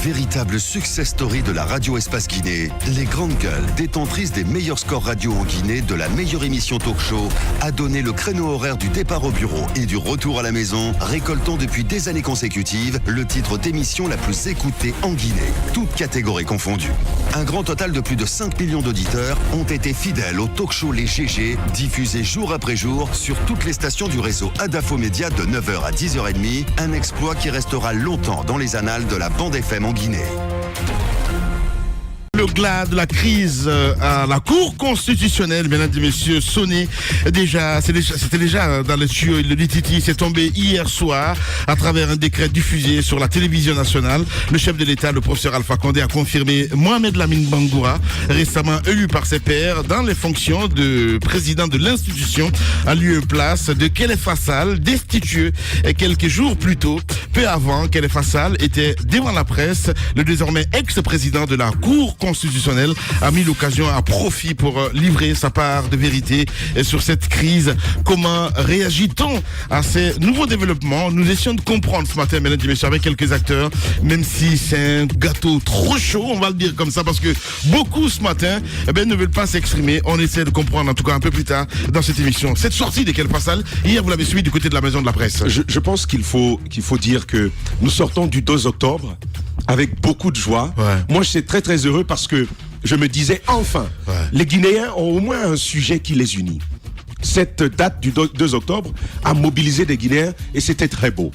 Véritable success story de la radio Espace Guinée, les Grandes Gueules, détentrices des meilleurs scores radio en Guinée, de la meilleure émission talk show, a donné le créneau horaire du départ au bureau et du retour à la maison, récoltant depuis des années consécutives le titre d'émission la plus écoutée en Guinée, toutes catégories confondues. Un grand total de plus de 5 millions d'auditeurs ont été fidèles au talk show Les GG, diffusé jour après jour sur toutes les stations du réseau Adafo Média de 9h à 10h30, un exploit qui restera longtemps dans les annales de la bande FM en Guinée. Le glas de la crise à la Cour constitutionnelle, mesdames et messieurs, sonné c'était déjà dans les tuyaux. Le Titi s'est tombé hier soir à travers un décret diffusé sur la télévision nationale. Le chef de l'État, le professeur Alpha Condé, a confirmé Mohamed Lamine Bangoura, récemment élu par ses pairs dans les fonctions de président de l'institution, a lieu place de Khalifa Sall, destitué quelques jours plus tôt. Peu avant, Khalifa Sall était devant la presse. Le désormais ex-président de la Cour constitutionnelle a mis l'occasion à profit pour livrer sa part de vérité sur cette crise. Comment réagit-on à ces nouveaux développements? Nous essayons de comprendre ce matin, mesdames et messieurs, avec quelques acteurs, même si c'est un gâteau trop chaud, on va le dire comme ça, parce que beaucoup ce matin ne veulent pas s'exprimer. On essaie de comprendre, en tout cas un peu plus tard dans cette émission. Cette sortie de Khalifa Sall, hier vous l'avez suivi du côté de la maison de la presse. Je pense qu'il faut dire que nous sortons du 2 octobre avec beaucoup de joie. Ouais. Moi, j'étais très très heureux parce que je me disais, enfin, les Guinéens ont au moins un sujet qui les unit. Cette date du 2 octobre a mobilisé des Guinéens et c'était très beau.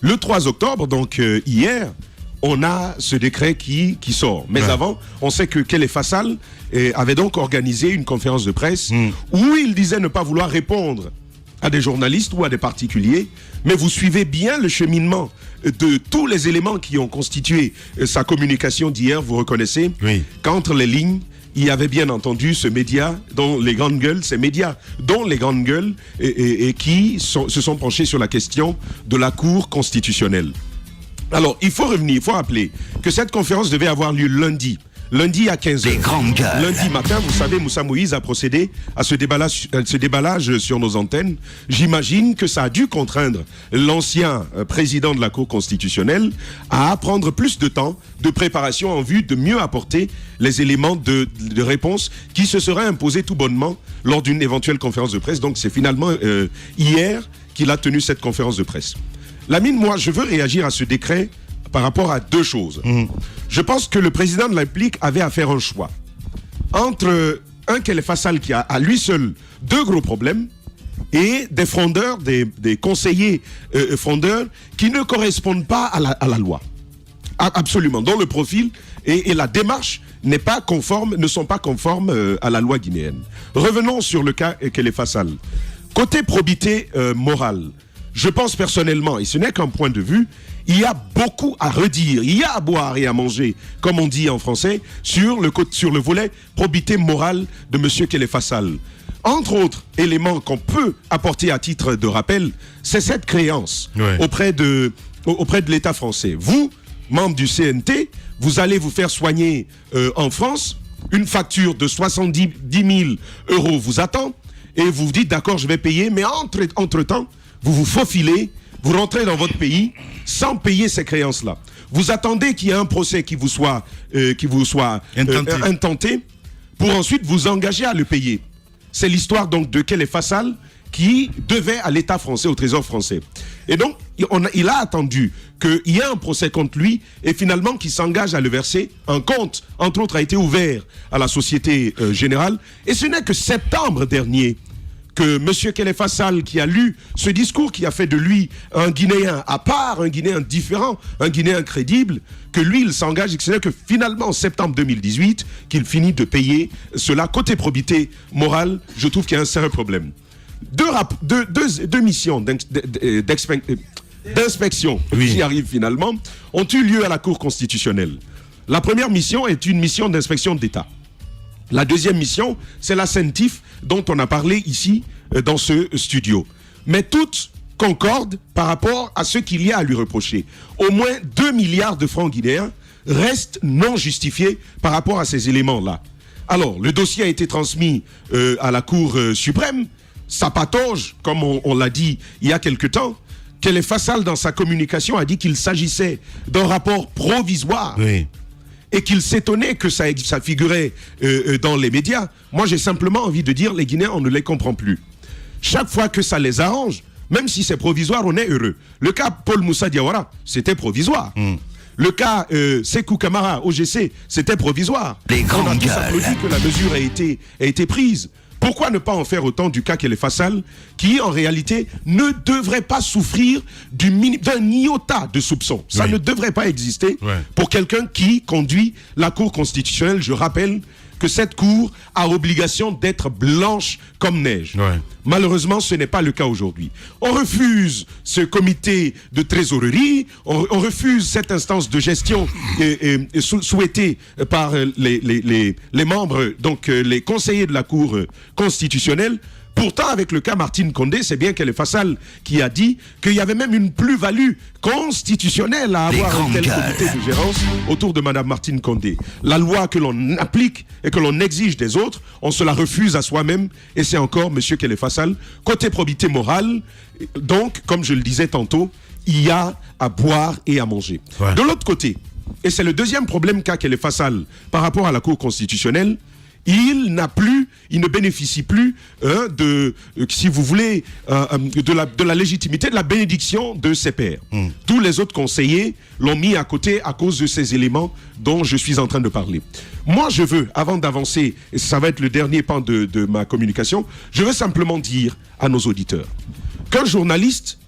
Le 3 octobre, donc hier, on a ce décret qui sort. Mais avant, on sait que Khalifa Sall avait donc organisé une conférence de presse où il disait ne pas vouloir répondre à des journalistes ou à des particuliers, mais vous suivez bien le cheminement de tous les éléments qui ont constitué sa communication d'hier, vous reconnaissez qu'entre les lignes, il y avait bien entendu ce média dont les Grandes Gueules, ces médias dont les Grandes Gueules qui se sont penchés sur la question de la Cour constitutionnelle. Alors, il faut revenir, il faut rappeler que cette conférence devait avoir lieu lundi à 15h. Lundi matin, vous savez, Moussa Moïse a procédé à ce déballage sur nos antennes. J'imagine que ça a dû contraindre l'ancien président de la Cour constitutionnelle à prendre plus de temps de préparation en vue de mieux apporter les éléments de réponse qui se seraient imposés tout bonnement lors d'une éventuelle conférence de presse. Donc c'est finalement hier qu'il a tenu cette conférence de presse. Lamine, moi, je veux réagir à ce décret par rapport à deux choses. Je pense que le président de la République avait à faire un choix entre un Khalifa Sall qui a à lui seul deux gros problèmes et des frondeurs, des conseillers frondeurs qui ne correspondent pas à la loi. Absolument, dont le profil et la démarche ne sont pas conformes à la loi guinéenne. Revenons sur le cas Khalifa Sall. Côté probité morale, je pense personnellement, et ce n'est qu'un point de vue, il y a beaucoup à redire, il y a à boire et à manger, comme on dit en français, sur le volet probité morale de M. Khalifa Sall. Entre autres éléments qu'on peut apporter à titre de rappel, c'est cette créance auprès de l'État français. Vous, membre du CNT, vous allez vous faire soigner en France, une facture de 70 000 euros vous attend, et vous vous dites d'accord, je vais payer, mais entre-temps, vous vous faufilez, vous rentrez dans votre pays sans payer ces créances-là. Vous attendez qu'il y ait un procès qui vous soit intenté pour ensuite vous engager à le payer. C'est l'histoire donc de Khalifa Sall qui devait à l'État français, au Trésor français. Et donc, il a attendu qu'il y ait un procès contre lui et finalement qu'il s'engage à le verser. Un compte, entre autres, a été ouvert à la Société Générale. Et ce n'est que septembre dernier que M. Khalifa Sall, qui a lu ce discours qui a fait de lui un Guinéen à part, un Guinéen différent, un Guinéen crédible, que lui, il s'engage et que ce n'est que finalement en septembre 2018 qu'il finit de payer cela. Côté probité morale, je trouve qu'il y a un sérieux problème. Deux missions d'inspection qui arrivent finalement ont eu lieu à la Cour constitutionnelle. La première mission est une mission d'inspection d'État. La deuxième mission, c'est la CENTIF dont on a parlé ici dans ce studio. Mais toutes concordent par rapport à ce qu'il y a à lui reprocher. Au moins 2 milliards de francs guinéens restent non justifiés par rapport à ces éléments-là. Alors, le dossier a été transmis à la Cour suprême. Ça patauge, comme on l'a dit il y a quelque temps. Kélé Fassal, dans sa communication, a dit qu'il s'agissait d'un rapport provisoire. Oui. Et qu'il s'étonnait que ça figurait dans les médias. Moi, j'ai simplement envie de dire, les Guinéens, on ne les comprend plus. Chaque fois que ça les arrange, même si c'est provisoire, on est heureux. Le cas Paul Moussa Diawara, c'était provisoire. Le cas Sékou Camara, OGC, c'était provisoire. Les on a grandes tous gueules. applaudi que la mesure a été prise. Pourquoi ne pas en faire autant du cas Kélé Fassal, qui en réalité ne devrait pas souffrir d'un iota de soupçon. Ça ne devrait pas exister pour quelqu'un qui conduit la Cour constitutionnelle. Je rappelle que cette Cour a obligation d'être blanche comme neige. Malheureusement, ce n'est pas le cas aujourd'hui. On refuse ce comité de trésorerie, on refuse cette instance de gestion souhaitée par les membres, donc les conseillers de la Cour constitutionnelle. Pourtant, avec le cas Martine Condé, c'est bien Kélé Fassal qui a dit qu'il y avait même une plus-value constitutionnelle à avoir un tel comité de gérance autour de Madame Martine Condé. La loi que l'on applique et que l'on exige des autres, on se la refuse à soi-même, et c'est encore Monsieur Kélé Fassal. Côté probité morale, donc, comme je le disais tantôt, il y a à boire et à manger. De l'autre côté, et c'est le deuxième problème qu'a Kélé Fassal par rapport à la Cour constitutionnelle, il ne bénéficie plus si vous voulez, de la légitimité, de la bénédiction de ses pairs. Tous les autres conseillers l'ont mis à côté à cause de ces éléments dont je suis en train de parler. Moi, je veux, avant d'avancer, et ça va être le dernier pan de ma communication, je veux simplement dire à nos auditeurs qu'un journaliste,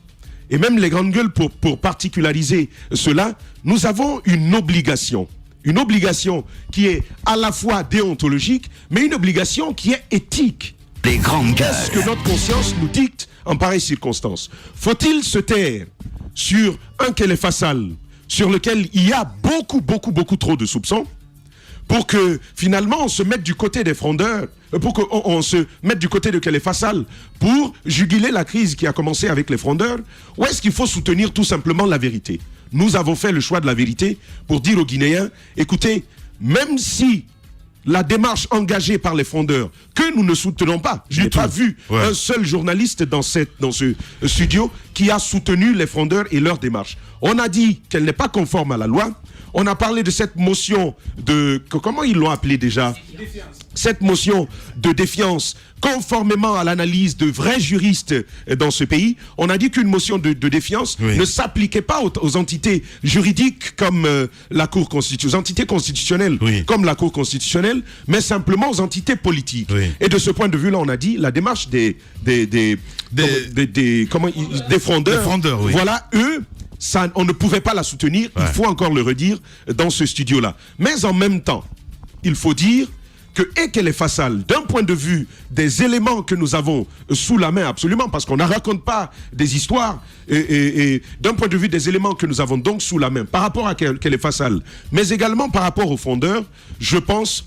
et même les grandes gueules pour particulariser cela, nous avons une obligation qui est à la fois déontologique, mais une obligation qui est éthique. Les grandes gueules. Qu'est-ce que notre conscience nous dicte en pareille circonstance? Faut-il se taire sur un Kélé Fassal sur lequel il y a beaucoup trop de soupçons, pour que finalement on se mette du côté des frondeurs, pour qu'on se mette du côté de Kélé Fassal pour juguler la crise qui a commencé avec les frondeurs? Ou est-ce qu'il faut soutenir tout simplement la vérité? Nous avons fait le choix de la vérité pour dire aux Guinéens, écoutez, même si la démarche engagée par les frondeurs, que nous ne soutenons pas, je n'ai pas vu un seul journaliste dans ce studio qui a soutenu les frondeurs et leur démarche. On a dit qu'elle n'est pas conforme à la loi. On a parlé de cette motion comment ils l'ont appelée déjà? Cette motion de défiance, conformément à l'analyse de vrais juristes dans ce pays. On a dit qu'une motion de défiance ne s'appliquait pas aux entités juridiques comme la Cour constitutionnelle, aux entités constitutionnelles comme la Cour constitutionnelle, mais simplement aux entités politiques. Et de ce point de vue-là, on a dit la démarche des frondeurs, voilà, eux, ça, on ne pouvait pas la soutenir, il faut encore le redire dans ce studio-là. Mais en même temps, il faut dire que Kélé Fassal, d'un point de vue des éléments que nous avons sous la main, absolument, parce qu'on ne raconte pas des histoires, et d'un point de vue des éléments que nous avons donc sous la main, par rapport à Kélé Fassal, mais également par rapport aux frondeurs, je pense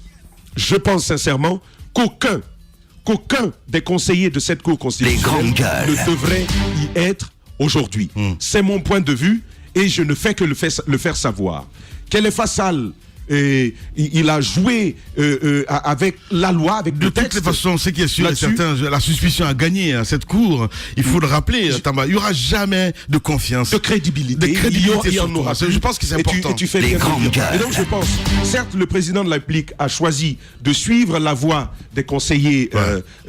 sincèrement qu'aucun des conseillers de cette Cour constitutionnelle ne devrait y être aujourd'hui. C'est mon point de vue, et je ne fais que le faire savoir. Kélé Fassal, il a joué avec la loi, avec le texte. De toute façon, c'est qui est sûr et certain, la suspicion a gagné à cette Cour. Il faut le rappeler, Tamba. Il n'y aura jamais de confiance. De crédibilité. Il y en aura. Je pense que c'est important. Et tu fais bien de dire. Et donc je pense, certes, le président de la République a choisi de suivre la voie des conseillers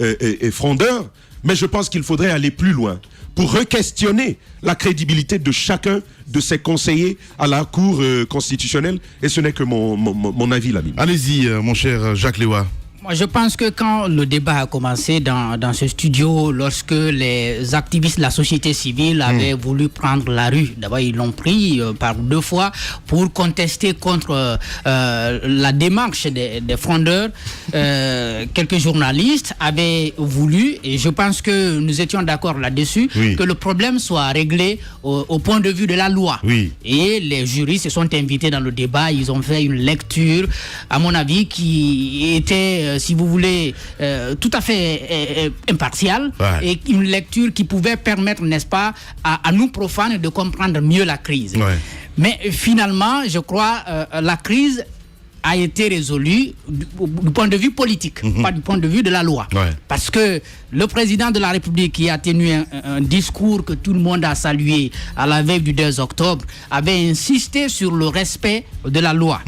et frondeurs, mais je pense qu'il faudrait aller plus loin pour re-questionner la crédibilité de chacun de ces conseillers à la Cour constitutionnelle. Et ce n'est que mon avis, l'ami. Allez-y, mon cher Jacques Lewa. Moi, je pense que quand le débat a commencé dans ce studio, lorsque les activistes de la société civile avaient voulu prendre la rue, d'abord ils l'ont pris par 2 fois pour contester contre la démarche des frondeurs. Quelques journalistes avaient voulu, et je pense que nous étions d'accord là-dessus, que le problème soit réglé au point de vue de la loi. Et les juristes se sont invités dans le débat, ils ont fait une lecture, à mon avis, qui était si vous voulez, tout à fait impartial, et une lecture qui pouvait permettre, n'est-ce pas, à nous profanes de comprendre mieux la crise. Mais finalement, je crois, la crise a été résolu du point de vue politique, pas du point de vue de la loi. Ouais. Parce que le président de la République qui a tenu un discours que tout le monde a salué à la veille du 2 octobre avait insisté sur le respect de la loi.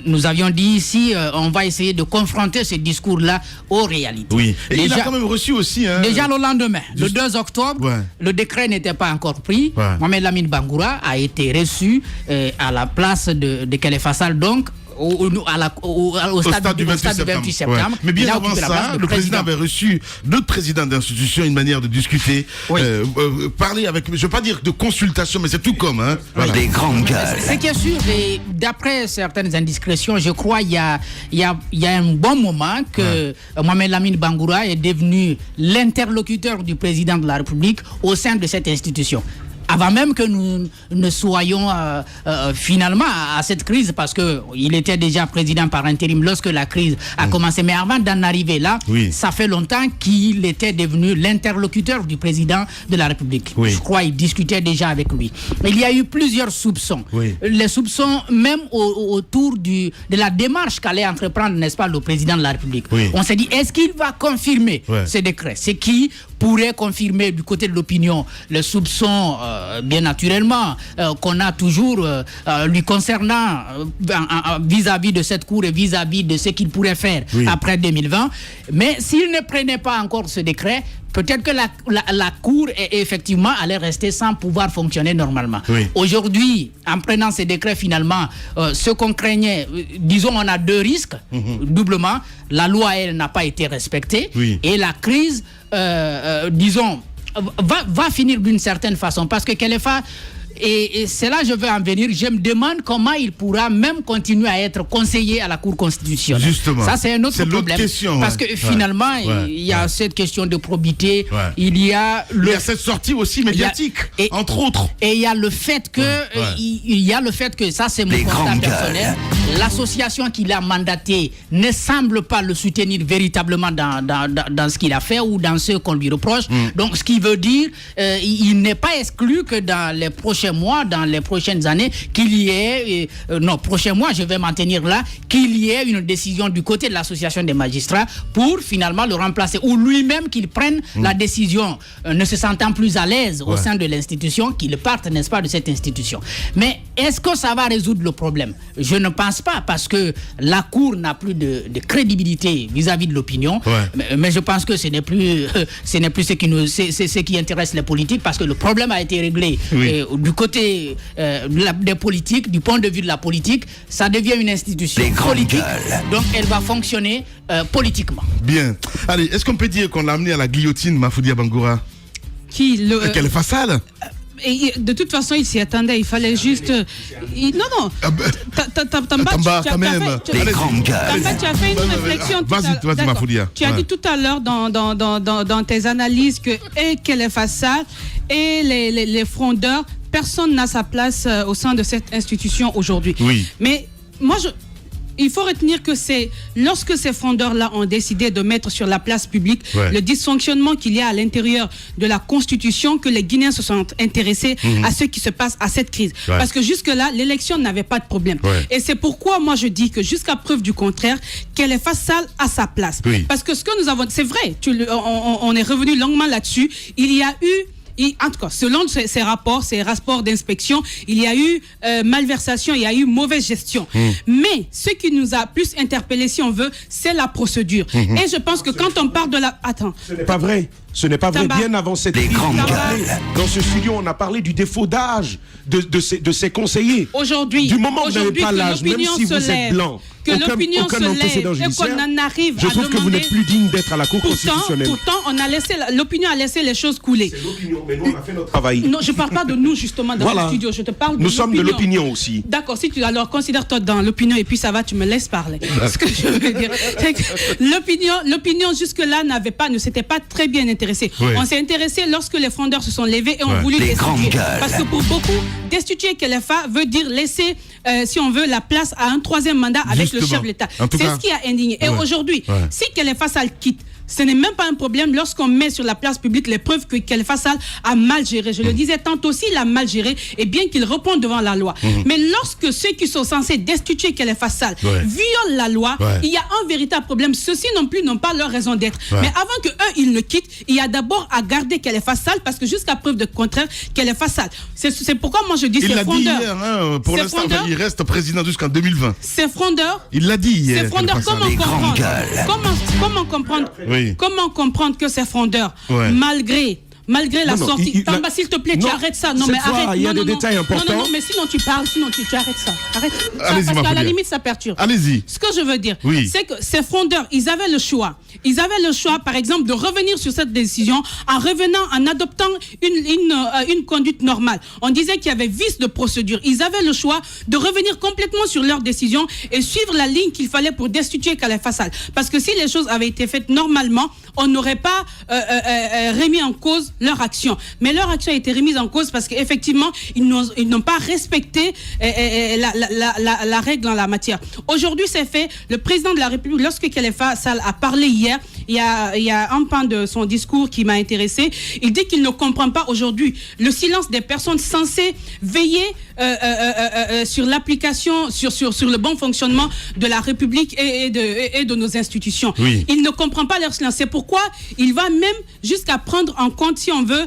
Nous avions dit ici, on va essayer de confronter ce discours-là aux réalités. Oui. Et Déjà, il a quand même reçu aussi... déjà le lendemain, le 2 octobre, Ouais. le décret n'était pas encore pris. Ouais. Mohamed Lamine Bangoura a été reçu à la place de Khalifa Sall, donc au stade du 28 septembre. Ouais. Mais bien Il a avant occupé la place ça, de le président avait reçu d'autres présidents d'institutions, une manière de discuter, Oui. parler avec, je ne veux pas dire de consultation, mais c'est tout comme. Hein. Voilà. Les grandes gueules. Ce qui est sûr, et d'après certaines indiscrétions, je crois qu'il y a un bon moment que Mohamed Lamine Bangoura est devenu l'interlocuteur du président de la République au sein de cette institution. Avant même que nous ne soyons finalement à cette crise, parce qu'il était déjà président par intérim lorsque la crise a commencé. Mais avant d'en arriver là, ça fait longtemps qu'il était devenu l'interlocuteur du président de la République. Oui. Je crois qu'il discutait déjà avec lui. Il y a eu plusieurs soupçons. Oui. Les soupçons même autour de la démarche qu'allait entreprendre, n'est-ce pas, le président de la République. Oui. On s'est dit, est-ce qu'il va confirmer ce décret? C'est qui pourrait confirmer du côté de l'opinion les soupçons, bien naturellement, qu'on a toujours lui concernant vis-à-vis de cette cour et vis-à-vis de ce qu'il pourrait faire après 2020. Mais s'il ne prenait pas encore ce décret, peut-être que la cour effectivement allait rester sans pouvoir fonctionner normalement. Oui. Aujourd'hui, en prenant ces décrets finalement, ce qu'on craignait, disons on a deux risques, doublement. La loi, elle, n'a pas été respectée et la crise, disons, va finir d'une certaine façon parce que Khalifa... Et c'est là que je veux en venir. Je me demande comment il pourra même continuer à être conseiller à la Cour constitutionnelle. Justement. Ça, c'est un autre problème. Question, parce que finalement, il y a cette question de probité. Il y a cette sortie aussi médiatique, entre autres. Et il y a le fait que, il y a le fait que ça, c'est mon constat personnel. L'association qu'il a mandatée ne semble pas le soutenir véritablement dans ce qu'il a fait ou dans ce qu'on lui reproche. Donc, ce qui veut dire, il n'est pas exclu que dans les prochains mois, dans les prochaines années, qu'il y ait, prochains mois, je vais m'en tenir là, qu'il y ait une décision du côté de l'association des magistrats pour finalement le remplacer, ou lui-même qu'il prenne la décision, ne se sentant plus à l'aise au sein de l'institution, qu'il parte, n'est-ce pas, de cette institution. Mais est-ce que ça va résoudre le problème? Je ne pense pas, parce que la Cour n'a plus de crédibilité vis-à-vis de l'opinion, mais je pense que ce n'est plus ce qui intéresse les politiques, parce que le problème a été réglé du côté des politiques, du point de vue de la politique. Ça devient une institution politique, donc elle va fonctionner politiquement. Bien. Allez, est-ce qu'on peut dire qu'on l'a amené à la guillotine, Mahfoudi Bangoura? Khalifa Sall? Et de toute façon, il s'y attendait. Il fallait juste. Non. Tamba, tu as fait une réflexion. Vas-y, Mahfoudia. Tu as dit tout à l'heure dans tes analyses que Khalifa Sall et les frondeurs, personne n'a sa place au sein de cette institution aujourd'hui. Oui. Mais moi, il faut retenir que c'est lorsque ces frondeurs-là ont décidé de mettre sur la place publique le dysfonctionnement qu'il y a à l'intérieur de la Constitution, que les Guinéens se sont intéressés à ce qui se passe à cette crise. Parce que jusque-là, l'élection n'avait pas de problème. Et c'est pourquoi moi je dis que jusqu'à preuve du contraire, Khalifa Sall a sa place. Parce que ce que nous avons... C'est vrai, on est revenu longuement là-dessus. Il y a eu... En tout cas, selon ces rapports d'inspection, il y a eu malversation, il y a eu mauvaise gestion. Mais ce qui nous a plus interpellés, si on veut, c'est la procédure. Et je pense que quand on parle de la... Attends. Ce n'est pas vrai. Ce n'est pas vrai. Bien avant cette crise, dans ce studio, on a parlé du défaut d'âge de ces conseillers. Aujourd'hui, du moment où vous n'avez pas l'âge, même si vous êtes blanc, que l'opinion se lève et qu'on en arrive je trouve que vous n'êtes plus digne d'être à la Cour constitutionnelle. Pourtant, l'opinion a laissé les choses couler. C'est l'opinion, mais nous, on a fait notre travail. Non, je ne parle pas de nous, justement, dans le studio. Je te parle de nous sommes de l'opinion aussi. D'accord, alors considère-toi dans l'opinion et puis ça va, tu me laisses parler. Ce que je veux dire, c'est que l'opinion jusque-là ne s'était pas très bien intéressée. On s'est intéressé lorsque les frondeurs se sont levés et ont voulu destituer. Parce que pour beaucoup, destituer Khalifa veut dire laisser, si on veut, la place à un troisième mandat avec le chef de l'État. C'est ce qui a indigné. Et aujourd'hui, si Khalifa Sall quitte, ce n'est même pas un problème lorsqu'on met sur la place publique les preuves que Khalifa Sall a mal géré. Je le disais tantôt, s'il a mal géré, et bien qu'il réponde devant la loi. Mais lorsque ceux qui sont censés destituer Khalifa Sall violent la loi, il y a un véritable problème. Ceux-ci non plus n'ont pas leur raison d'être. Mais avant que eux ils ne quittent, il y a d'abord à garder Khalifa Sall, parce que jusqu'à preuve de contraire, Khalifa Sall. C'est pourquoi moi je dis c'est frondeur. Il l'a dit hier, hein, pour l'instant, il reste président jusqu'en 2020. C'est frondeur. Il l'a dit hier. C'est frondeur. Comment comprendre Comment comprendre que c'est frondeur malgré la sortie. Tamba, s'il te plaît, tu arrêtes ça. Non, mais arrête. Il y a des détails importants. Non, mais sinon tu parles, tu arrêtes ça. Arrête. Allez-y, parce qu'à la limite, ça perturbe. Allez-y. Ce que je veux dire, c'est que ces frondeurs, ils avaient le choix. Par exemple, de revenir sur cette décision en adoptant une conduite normale. On disait qu'il y avait vice de procédure. Ils avaient le choix de revenir complètement sur leur décision et suivre la ligne qu'il fallait pour destituer Khalifa Sall. Parce que si les choses avaient été faites normalement, on n'aurait pas remis en cause leur action. Mais leur action a été remise en cause parce qu'effectivement, ils n'ont pas respecté la règle en la matière. Aujourd'hui, c'est fait. Le président de la République, lorsque Khalifa Sall a parlé hier, il y a un pan de son discours qui m'a intéressé. Il dit qu'il ne comprend pas aujourd'hui le silence des personnes censées veiller sur l'application, sur le bon fonctionnement de la République et de nos institutions. Il ne comprend pas leur silence. C'est pourquoi il va même jusqu'à prendre en compte, si on veut,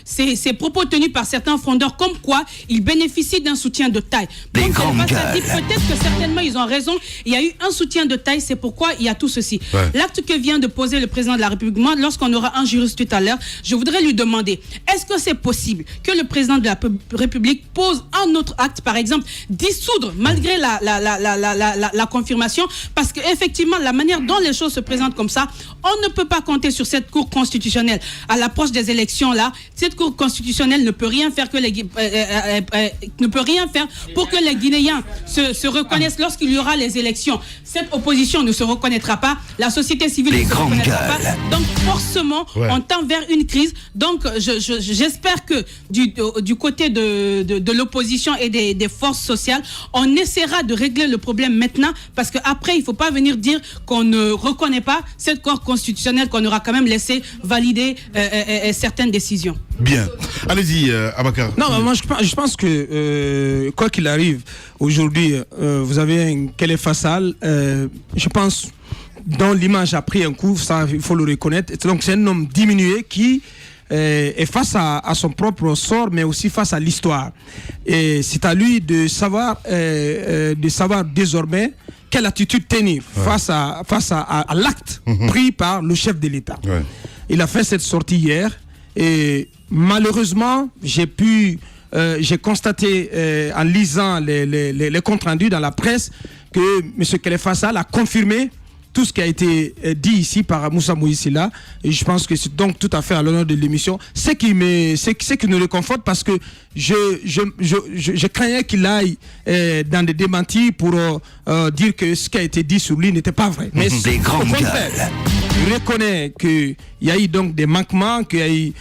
ces propos tenus par certains frondeurs, comme quoi ils bénéficient d'un soutien de taille. Donc, peut-être que certainement ils ont raison. Il y a eu un soutien de taille, c'est pourquoi il y a tout ceci. L'acte que vient de poser le président de la République, moi, lorsqu'on aura un juriste tout à l'heure, je voudrais lui demander, est-ce que c'est possible que le président de la République pose un autre acte, par exemple, dissoudre, malgré la confirmation, parce qu'effectivement, la manière dont les choses se présentent comme ça, on ne peut pas compter sur cette Cour constitutionnelle. À l'approche des élections, là, cette Cour constitutionnelle ne peut rien faire pour que les Guinéens se reconnaissent lorsqu'il y aura les élections. Cette opposition ne se reconnaîtra pas, la société civile ne se reconnaîtra pas. Donc forcément, on tend vers une crise. Donc j'espère que du côté de l'opposition et des forces sociales, on essaiera de régler le problème maintenant, parce qu'après, il ne faut pas venir dire qu'on ne reconnaît pas cette Cour constitutionnelle, qu'on aura quand même laissé valider certaines décisions. Bien. Allez-y, Abakar. Non, moi je pense que quoi qu'il arrive, aujourd'hui, vous avez un Khalifa Sall, je pense, dont l'image a pris un coup, ça il faut le reconnaître. Donc c'est un homme diminué qui est face à son propre sort, mais aussi face à l'histoire. Et c'est à lui de savoir désormais quelle attitude tenir face à l'acte pris par le chef de l'État. Il a fait cette sortie hier et malheureusement, j'ai constaté en lisant les comptes rendus dans la presse que M. Khalifa Sall a confirmé tout ce qui a été dit ici par Moussa Mouissila, et je pense que c'est donc tout à fait à l'honneur de l'émission. C'est qui nous réconforte, parce que je craignais qu'il aille dans des démentis pour dire que ce qui a été dit sur lui n'était pas vrai. Mais au contraire, je reconnais qu'il y a eu donc des manquements, qu'il y a eu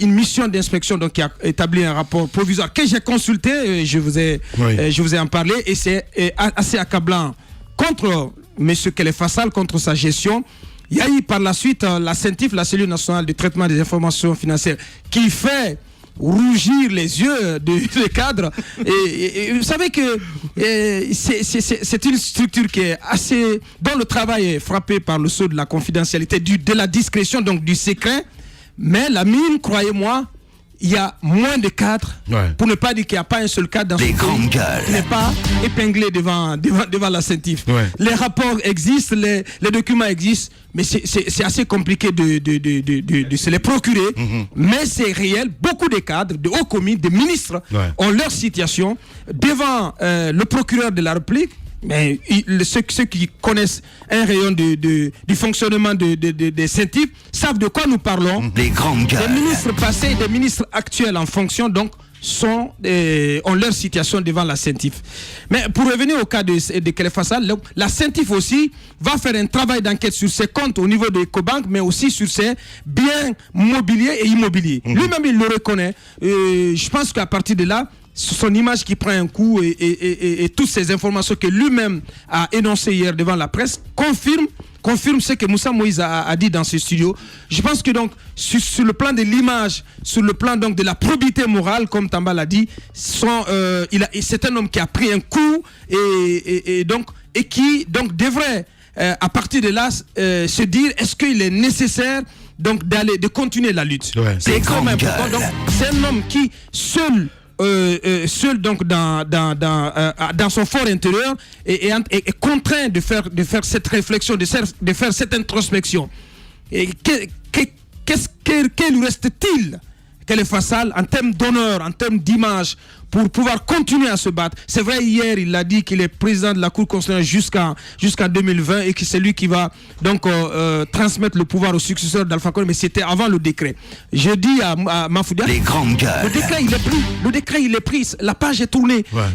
une mission d'inspection donc qui a établi un rapport provisoire que j'ai consulté, je vous ai en parlé, et c'est assez accablant contre M. Khalifa Sall, contre sa gestion. Il y a eu par la suite la CENTIF, la cellule nationale de traitement des informations financières, qui fait rougir les yeux des cadres. Et vous savez que c'est une structure qui est dont le travail est frappé par le sceau de la confidentialité, de la discrétion, donc du secret. Mais la mine, croyez-moi, il y a moins de cadres, pour ne pas dire qu'il n'y a pas un seul cadre dans ce pays qui n'est pas épinglé devant la CENTIF. Les rapports existent, les documents existent, mais c'est assez compliqué de se les procurer. Mais c'est réel, beaucoup de cadres, de hauts commis, de ministres ont leur situation devant le procureur de la République. Mais ceux qui connaissent un rayon du fonctionnement des CENTIF savent de quoi nous parlons. Des ministres passés et des ministres actuels en fonction, donc, ont leur situation devant la CENTIF. Mais pour revenir au cas de Khalifa Sall, la CENTIF aussi va faire un travail d'enquête sur ses comptes au niveau de Ecobank, mais aussi sur ses biens mobiliers et immobiliers. Lui-même, il le reconnaît. Je pense qu'à partir de là, son image qui prend un coup et toutes ces informations que lui-même a énoncées hier devant la presse confirment confirme ce que Moussa Moïse a dit dans ce studio. Je pense que donc sur le plan de l'image, sur le plan donc de la probité morale, comme Tamba l'a dit, c'est un homme qui a pris un coup et qui donc devrait à partir de là se dire est-ce qu'il est nécessaire donc de continuer la lutte. Ouais. C'est extrêmement important. Donc c'est un homme qui seul donc dans son fort intérieur est contraint de faire cette réflexion, de faire cette introspection. Et que lui reste-t-il, Khalifa Sall, en termes d'honneur, en termes d'image, pour pouvoir continuer à se battre? C'est vrai, hier, il a dit qu'il est président de la Cour constitutionnelle jusqu'en 2020 et que c'est lui qui va donc transmettre le pouvoir au successeur d'Alpha Condé, mais c'était avant le décret. Je dis à Mafoudia, les grandes gueules. Le décret, il est pris. La page est tournée. Ouais.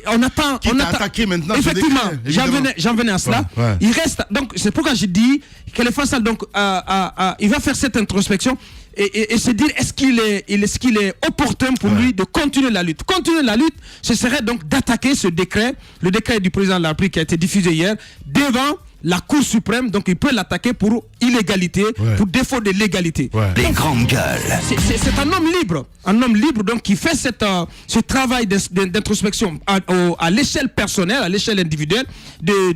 On attend. Attaqué maintenant. Effectivement, j'en venais à cela. Ouais. Ouais. Il reste. Donc, c'est pourquoi j'ai dit qu'elle est face à. Donc, il va faire cette introspection. Et se dire est-ce qu'il est opportun pour lui de continuer la lutte. Continuer la lutte, ce serait donc d'attaquer ce décret, le décret du président de la République qui a été diffusé hier, devant la Cour suprême. Donc il peut l'attaquer pour illégalité, pour défaut de légalité. Les grandes gueules. C'est un homme libre donc qui fait ce travail d'introspection à l'échelle personnelle, à l'échelle individuelle,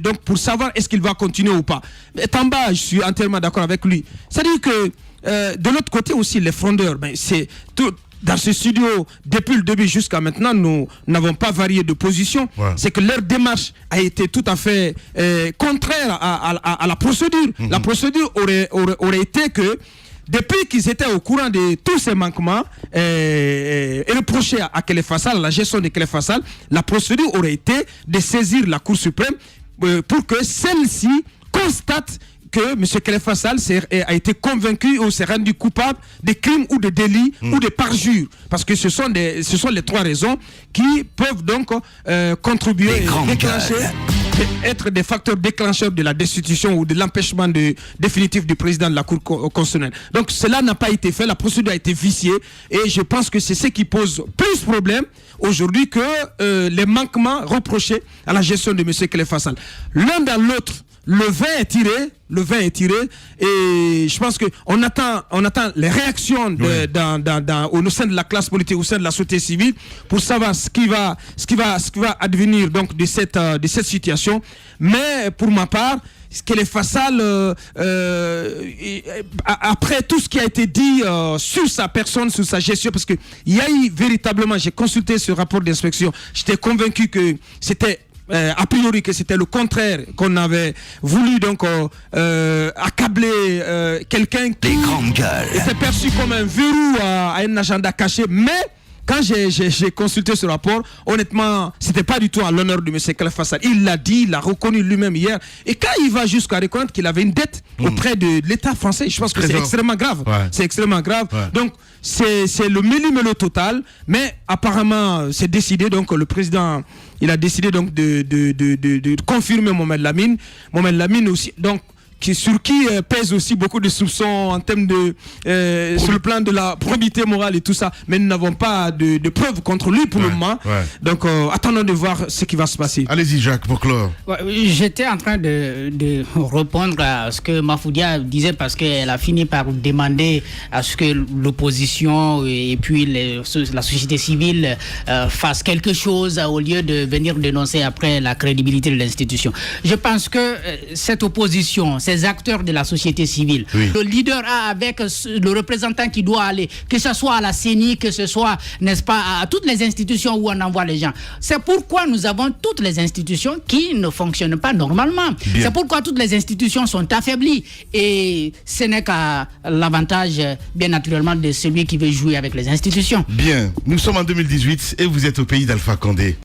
donc pour savoir est-ce qu'il va continuer ou pas. Et Tamba, je suis entièrement d'accord avec lui. C'est-à-dire que de l'autre côté aussi, les frondeurs, c'est tout. Dans ce studio, depuis le début jusqu'à maintenant, nous n'avons pas varié de position. Ouais. C'est que leur démarche a été tout à fait contraire à la procédure. Mm-hmm. La procédure aurait été que, depuis qu'ils étaient au courant de tous ces manquements et reprochés à Khalifa Sall, à la gestion de Khalifa Sall, la procédure aurait été de saisir la Cour suprême pour que celle-ci constate que M. Khalifa Sall a été convaincu ou s'est rendu coupable de crimes ou de délits ou de parjure. Parce que ce sont les trois raisons qui peuvent donc contribuer être des facteurs déclencheurs de la destitution ou de l'empêchement définitif du président de la Cour constitutionnelle. Donc cela n'a pas été fait, la procédure a été viciée et je pense que c'est ce qui pose plus de problème aujourd'hui que les manquements reprochés à la gestion de M. Khalifa Sall. L'un dans l'autre, le vin est tiré et je pense qu'on attend les réactions au sein de la classe politique, au sein de la société civile pour savoir ce qui va advenir donc de cette situation. Mais pour ma part, Khalifa Sall, après tout ce qui a été dit sur sa personne, sur sa gestion, parce que il y a eu véritablement, j'ai consulté ce rapport d'inspection, j'étais convaincu que c'était a priori que c'était le contraire, qu'on avait voulu donc accabler quelqu'un qui était perçu comme un verrou à un agenda caché, mais quand j'ai consulté ce rapport, honnêtement, c'était pas du tout à l'honneur de M. Khalifa Sall. Il l'a dit, il l'a reconnu lui-même hier. Et quand il va jusqu'à reconnaître qu'il avait une dette auprès de l'État français, je pense que c'est extrêmement grave. Ouais. C'est extrêmement grave. Ouais. Donc, c'est le méli-mélo total. Mais apparemment, c'est décidé. Donc, le président, il a décidé donc de confirmer Mohamed Lamine. Mohamed Lamine aussi, donc, sur qui pèse aussi beaucoup de soupçons en termes sur le plan de la probité morale et tout ça, mais nous n'avons pas de preuves contre lui pour le moment. Ouais. Donc attendons de voir ce qui va se passer. Allez-y Jacques, pour clore. J'étais en train de répondre à ce que Mafoudia disait parce qu'elle a fini par demander à ce que l'opposition et puis la société civile fassent quelque chose au lieu de venir dénoncer après la crédibilité de l'institution. Je pense que cette opposition, ces acteurs de la société civile, le leader a avec le représentant qui doit aller, que ce soit à la CENI, que ce soit, n'est-ce pas, à toutes les institutions où on envoie les gens. C'est pourquoi nous avons toutes les institutions qui ne fonctionnent pas normalement. Bien. C'est pourquoi toutes les institutions sont affaiblies. Et ce n'est qu'à l'avantage, bien naturellement, de celui qui veut jouer avec les institutions. Bien, nous sommes en 2018 et vous êtes au pays d'Alpha Condé.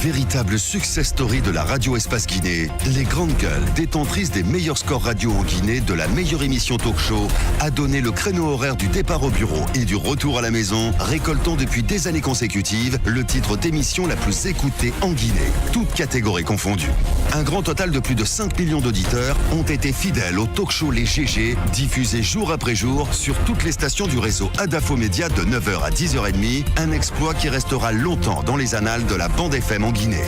Véritable success story de la radio Espace Guinée, les grandes gueules, détentrices des meilleurs scores radio en Guinée, de la meilleure émission talk show, a donné le créneau horaire du départ au bureau et du retour à la maison, récoltant depuis des années consécutives le titre d'émission la plus écoutée en Guinée, toutes catégories confondues. Un grand total de plus de 5 millions d'auditeurs ont été fidèles au talk show Les GG, diffusé jour après jour sur toutes les stations du réseau Adafo Média de 9h à 10h30, un exploit qui restera longtemps dans les annales de la bande FM en Guinée.